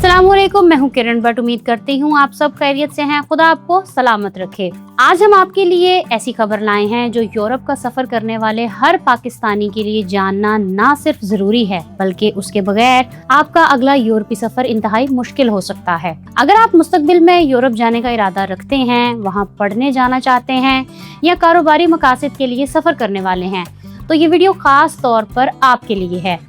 अस्सलाम वालेकुम, मैं हूं किरण भट्ट। उम्मीद करती हूं आप सब खैरियत से हैं। खुदा आपको सलामत रखे। आज हम आपके लिए ऐसी खबर लाए हैं जो यूरोप का सफर करने वाले हर पाकिस्तानी के लिए जानना ना सिर्फ जरूरी है बल्कि उसके बगैर आपका अगला यूरोपीय सफर इंतहाई मुश्किल हो सकता है। अगर आप मुस्तकबिल में यूरोप जाने का इरादा रखते हैं, वहाँ पढ़ने जाना चाहते हैं या कारोबारी मकासद के लिए सफर करने वाले हैं तो ये वीडियो खास तौर पर आपके लिए है।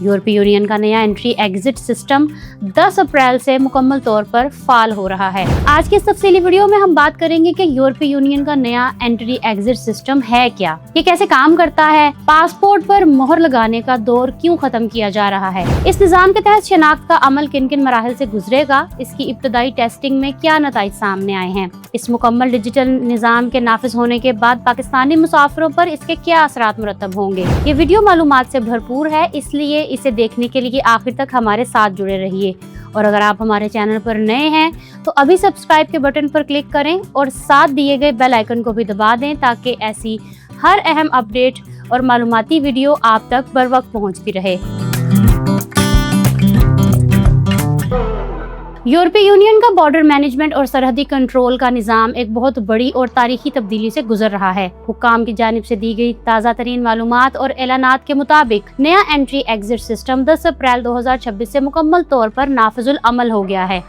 यूरोपीय यूनियन का नया एंट्री एग्जिट सिस्टम 10 अप्रैल से मुकम्मल तौर पर फाल हो रहा है। आज की इस तफसीली वीडियो में हम बात करेंगे कि यूरोपीय यूनियन का नया एंट्री एग्जिट सिस्टम है क्या, ये कैसे काम करता है, पासपोर्ट पर मोहर लगाने का दौर क्यों खत्म किया जा रहा है, इस निजाम के तहत शनाख्त का अमल किन किन मराहिल से गुजरेगा, इसकी इब्तदाई टेस्टिंग में क्या नताइज सामने आए हैं, इस मुकम्मल डिजिटल निजाम के नाफिज होने के बाद पाकिस्तानी मुसाफिरों पर इसके क्या असरात मुरतब होंगे। ये वीडियो मालूमात से भरपूर है, इसलिए इसे देखने के लिए आखिर तक हमारे साथ जुड़े रहिए। और अगर आप हमारे चैनल पर नए हैं तो अभी सब्सक्राइब के बटन पर क्लिक करें और साथ दिए गए बेल आइकन को भी दबा दें ताकि ऐसी हर अहम अपडेट और मालूमाती वीडियो आप तक बर वक्त पहुंचती रहे। यूरोपीय यूनियन का बॉर्डर मैनेजमेंट और सरहदी कंट्रोल का निज़ाम एक बहुत बड़ी और तारीखी तब्दीली से गुजर रहा है। हुक्काम की जानिब से दी गई ताज़ा तरीन मालूमात और एलानात के मुताबिक नया एंट्री एग्जिट सिस्टम 10 अप्रैल 2026 से मुकम्मल तौर पर नाफिजुल अमल हो गया है।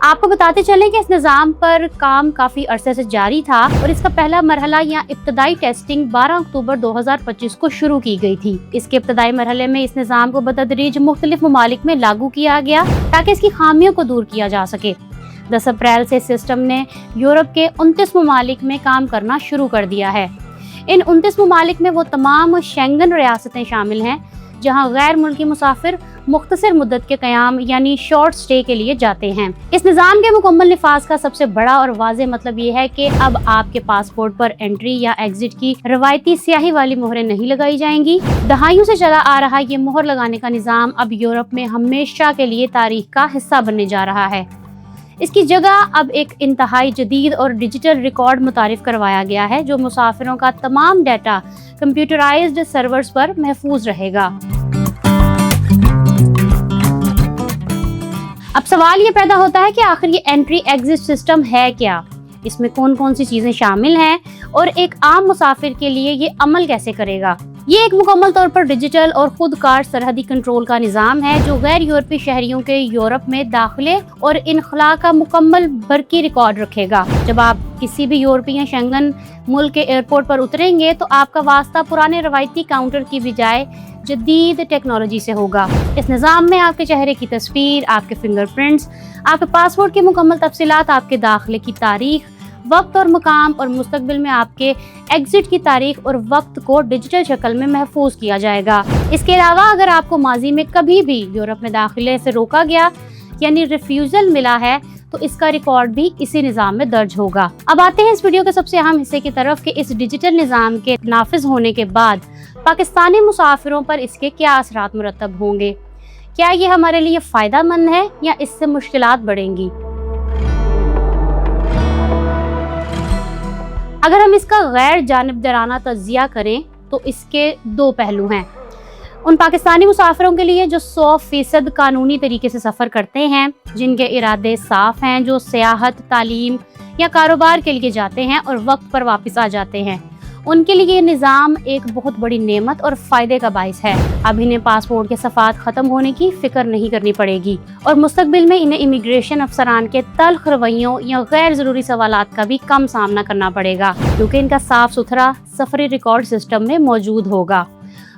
आपको बताते चलें कि इस निज़ाम पर काम काफ़ी अरसे से जारी था और इसका पहला मरहला या इब्तदाई टेस्टिंग 12 अक्टूबर 2025 को शुरू की गई थी। इसके इब्तदाई मरहले में इस निज़ाम को बतदरीज मुख्तलिफ ममालिक में लागू किया गया ताकि इसकी खामियों को दूर किया जा सके। 10 अप्रैल से सिस्टम ने यूरोप के 29 ममालिक में काम करना शुरू कर दिया है। इन 29 ममालिक में वो तमाम शेंगन रियासतें शामिल हैं जहां गैर मुल्की मुसाफिर मुख्तसर मुद्दत के क़याम यानी शॉर्ट स्टे के लिए जाते हैं। इस निज़ाम के मुकम्मल निफाज का सबसे बड़ा और वाज़ेह मतलब ये है कि अब आपके पासपोर्ट पर एंट्री या एग्जिट की रवायती स्याही वाली मोहरें नहीं लगाई जाएंगी। दहाइयों से चला आ रहा ये मोहर लगाने का निज़ाम अब यूरोप में हमेशा के लिए तारीख का हिस्सा बनने जा रहा है। इसकी जगह अब एक इंतहाई जदीद और डिजिटल रिकॉर्ड मुतारिफ करवाया गया है जो मुसाफिरों का तमाम डाटा कंप्यूटराइज्ड सर्वर्स पर महफूज रहेगा। अब सवाल ये पैदा होता है कि आखिर ये एंट्री एग्जिट सिस्टम है क्या, इसमें कौन कौन सी चीजें शामिल हैं और एक आम मुसाफिर के लिए ये अमल कैसे करेगा। ये एक मुकम्मल तौर पर डिजिटल और खुदकार सरहदी कंट्रोल का निज़ाम है जो गैर यूरोपीय शहरियों के यूरोप में दाखिले और इनखला का मुकम्मल बरकी रिकॉर्ड रखेगा। जब आप किसी भी यूरोपीय शेंगन मुल्क के एयरपोर्ट पर उतरेंगे तो आपका वास्ता पुराने रवायती काउंटर की बजाय जदीद टेक्नोलॉजी से होगा। इस निज़ाम में आपके चेहरे की तस्वीर, आपके फिंगरप्रिंट्स, आपके पासपोर्ट की मुकम्मल तफसीलात, आपके दाखिले की तारीख, वक्त और मकाम और मुस्तकबिल में आपके एग्जिट की तारीख और वक्त को डिजिटल शक्ल में महफूज किया जाएगा। इसके अलावा अगर आपको माजी में कभी भी यूरोप में दाखिले से रोका गया यानी रिफ्यूजल मिला है तो इसका रिकॉर्ड भी इसी निज़ाम में दर्ज होगा। अब आते हैं इस वीडियो के सबसे अहम हिस्से की तरफ कि इस डिजिटल निज़ाम के नाफिज होने के बाद पाकिस्तानी मुसाफिरों पर इसके क्या असरात मुरतब होंगे। क्या ये हमारे लिए फ़ायदा मंद है या इससे मुश्किलात बढ़ेंगी। अगर हम इसका गैर जानिबदाराना तज्जिया करें तो इसके दो पहलू हैं। उन पाकिस्तानी मुसाफिरों के लिए जो 100% कानूनी तरीके से सफ़र करते हैं, जिनके इरादे साफ हैं, जो सियाहत, तालीम या कारोबार के लिए जाते हैं और वक्त पर वापस आ जाते हैं, उनके लिए ये निज़ाम एक बहुत बड़ी नेमत और फ़ायदे का बाइस है। अब इन्हें पासपोर्ट के सफ़ात ख़त्म होने की फ़िक्र नहीं करनी पड़ेगी और मुस्तकबिल में इन्हें इमिग्रेशन अफसरान के तल्ख रवैयों या गैर ज़रूरी सवालात का भी कम सामना करना पड़ेगा क्योंकि इनका साफ़ सुथरा सफरी रिकॉर्ड सिस्टम में मौजूद होगा।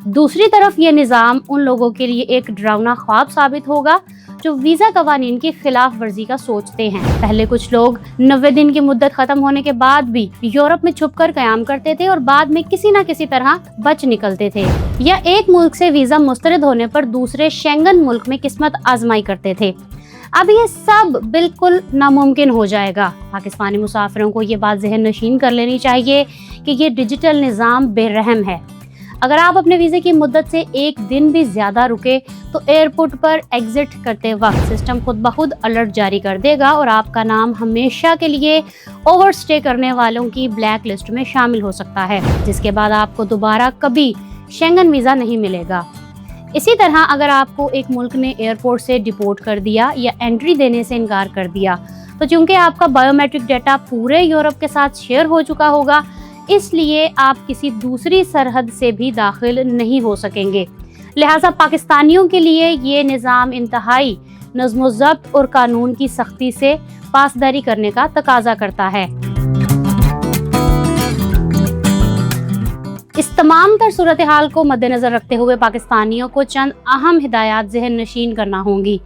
दूसरी तरफ ये निज़ाम उन लोगों के लिए एक डरावना ख्वाब साबित होगा जो वीज़ा कवानीन की खिलाफ वर्जी का सोचते हैं। पहले कुछ लोग 90 दिन की मुद्दत खत्म होने के बाद भी यूरोप में छुपकर कयाम करते थे और बाद में किसी न किसी तरह बच निकलते थे या एक मुल्क से वीज़ा मुस्तरद होने पर दूसरे शेंगन मुल्क में किस्मत आजमाई करते थे। अब ये सब बिल्कुल नामुमकिन हो जाएगा। पाकिस्तानी मुसाफिरों को ये बात ज़हन नशीन कर लेनी चाहिए कि ये डिजिटल निज़ाम बेरहम है। अगर आप अपने वीज़े की मुद्दत से एक दिन भी ज़्यादा रुके तो एयरपोर्ट पर एग्जिट करते वक्त सिस्टम खुद ब खुद अलर्ट जारी कर देगा और आपका नाम हमेशा के लिए ओवरस्टे करने वालों की ब्लैक लिस्ट में शामिल हो सकता है, जिसके बाद आपको दोबारा कभी शेंगन वीज़ा नहीं मिलेगा। इसी तरह अगर आपको एक मुल्क ने एयरपोर्ट से डिपोर्ट कर दिया या एंट्री देने से इनकार कर दिया, तो चूंकि आपका बायोमेट्रिक डाटा पूरे यूरोप के साथ शेयर हो चुका होगा, इसलिए आप किसी दूसरी सरहद से भी दाखिल नहीं हो सकेंगे। लिहाजा पाकिस्तानियों के लिए ये निज़ाम इंतहाई नज़्म-ओ-ज़ब्त और कानून की सख्ती से पासदारी करने का तकाजा करता है। इस तमाम तर सूरत हाल को मद्देनज़र रखते हुए पाकिस्तानियों को चंद अहम हिदायत ज़हन नशीन करना होंगी।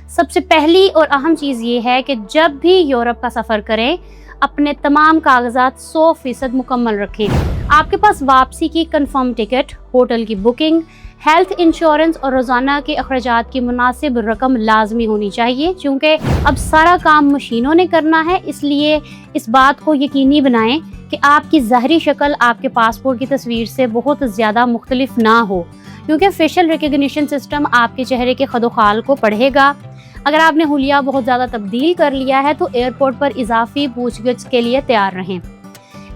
सबसे पहली और अहम चीज़ ये है कि जब भी यूरोप का सफ़र करें, अपने तमाम कागजात 100% मुकम्मल रखें। आपके पास वापसी की कंफर्म टिकट, होटल की बुकिंग, हेल्थ इंश्योरेंस और रोज़ाना के अखराजात की मुनासिब रकम लाजमी होनी चाहिए। चूँकि अब सारा काम मशीनों ने करना है, इसलिए इस बात को यकीनी बनाएं कि आपकी ज़ाहरी शक्ल आपके पासपोर्ट की तस्वीर से बहुत ज़्यादा मुख्तलिफ ना हो, क्योंकि फेशियल रिकग्निशन सिस्टम आपके चेहरे के खदोखाल को पढ़ेगा। अगर आपने हुलिया बहुत ज़्यादा तब्दील कर लिया है तो एयरपोर्ट पर इजाफी पूछगिछ के लिए तैयार रहें।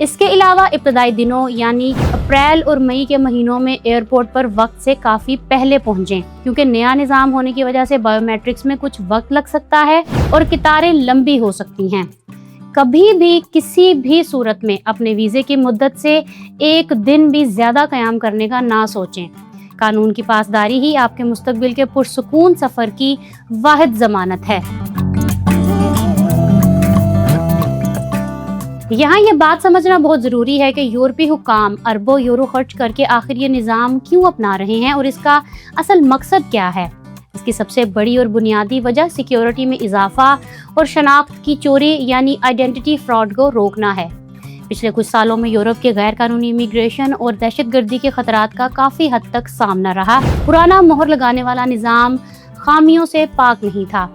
इसके अलावा इब्तदाई दिनों यानी अप्रैल और मई के महीनों में एयरपोर्ट पर वक्त से काफ़ी पहले पहुंचें, क्योंकि नया निज़ाम होने की वजह से बायोमेट्रिक्स में कुछ वक्त लग सकता है और कतारें लंबी हो सकती हैं। कभी भी किसी भी सूरत में अपने वीज़े की मुद्दत से एक दिन भी ज़्यादा क़याम करने का ना सोचें। कानून की पासदारी ही आपके मुस्तकबिल के पुरसुकून सफ़र की वाहिद ज़मानत है। यहाँ ये बात समझना बहुत ज़रूरी है कि यूरोपीय हुक्काम अरबों यूरो खर्च करके आखिर ये निज़ाम क्यों अपना रहे हैं और इसका असल मकसद क्या है। इसकी सबसे बड़ी और बुनियादी वजह सिक्योरिटी में इजाफा और शनाख्त की चोरी यानी आइडेंटिटी फ्रॉड को रोकना है। पिछले कुछ सालों में यूरोप के गैर कानूनी इमिग्रेशन और दहशतगर्दी के खतरात का काफ़ी हद तक सामना रहा। पुराना मोहर लगाने वाला निज़ाम खामियों से पाक नहीं था।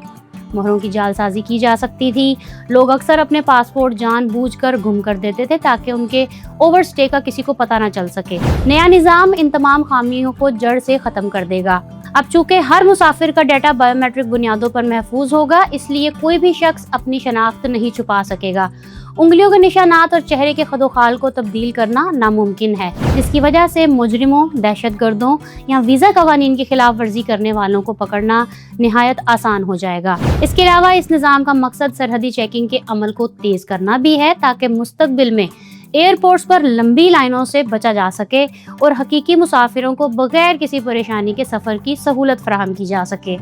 मोहरों की जालसाजी की जा सकती थी। लोग अक्सर अपने पासपोर्ट जानबूझकर गुम कर देते थे ताकि उनके ओवरस्टे का किसी को पता ना चल सके। नया निज़ाम इन तमाम खामियों को जड़ से ख़त्म कर देगा। अब चूँकि हर मुसाफिर का डाटा बायोमेट्रिक बुनियादों पर महफूज होगा, इसलिए कोई भी शख्स अपनी शनाख्त नहीं छुपा सकेगा। उंगलियों के निशानात और चेहरे के खदोखाल को तब्दील करना नामुमकिन है, जिसकी वजह से मुजरिमों, दहशतगर्दों या वीज़ा कवानीन की खिलाफ वर्जी करने वालों को पकड़ना निहायत आसान हो जाएगा। इसके अलावा इस निज़ाम का मकसद सरहदी चेकिंग के अमल को तेज़ करना भी है, ताकि मुस्तकबिल में एयरपोर्ट्स पर लंबी लाइनों से बचा जा सके और हकीकी मुसाफिरों को बगैर किसी परेशानी के सफ़र की सहूलत फराहम की जा सके।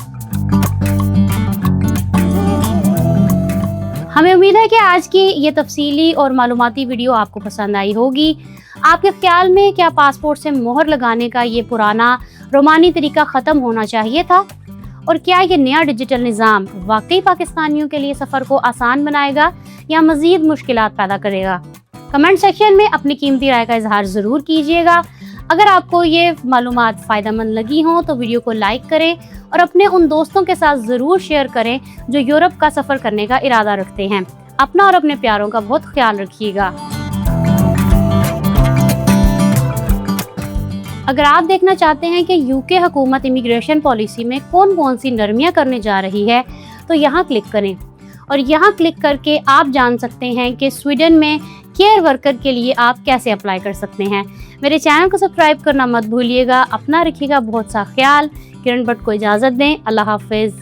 हमें उम्मीद है कि आज की ये तफसीली और मालूमाती वीडियो आपको पसंद आई होगी। आपके ख्याल में क्या पासपोर्ट से मोहर लगाने का ये पुराना रोमानी तरीका ख़त्म होना चाहिए था? और क्या ये नया डिजिटल निज़ाम वाकई पाकिस्तानियों के लिए सफ़र को आसान बनाएगा या मज़ीद मुश्किलात पैदा करेगा? कमेंट सेक्शन में अपनी कीमती राय का इजहार ज़रूर कीजिएगा। अगर आपको ये मालूमात फ़ायदेमंद लगी हों तो वीडियो को लाइक करें और अपने उन दोस्तों के साथ ज़रूर शेयर करें जो यूरोप का सफ़र करने का इरादा रखते हैं। अपना और अपने प्यारों का बहुत ख्याल रखिएगा। अगर आप देखना चाहते हैं कि यूके हुकूमत इमिग्रेशन पॉलिसी में कौन कौन सी नरमियाँ करने जा रही है, तो यहाँ क्लिक करें और यहाँ क्लिक करके आप जान सकते हैं कि स्वीडन में केयर वर्कर के लिए आप कैसे अप्लाई कर सकते हैं। मेरे चैनल को सब्सक्राइब करना मत भूलिएगा। अपना रखिएगा बहुत सा ख्याल। किरण भट्ट को इजाज़त दें। अल्लाह हाफिज़।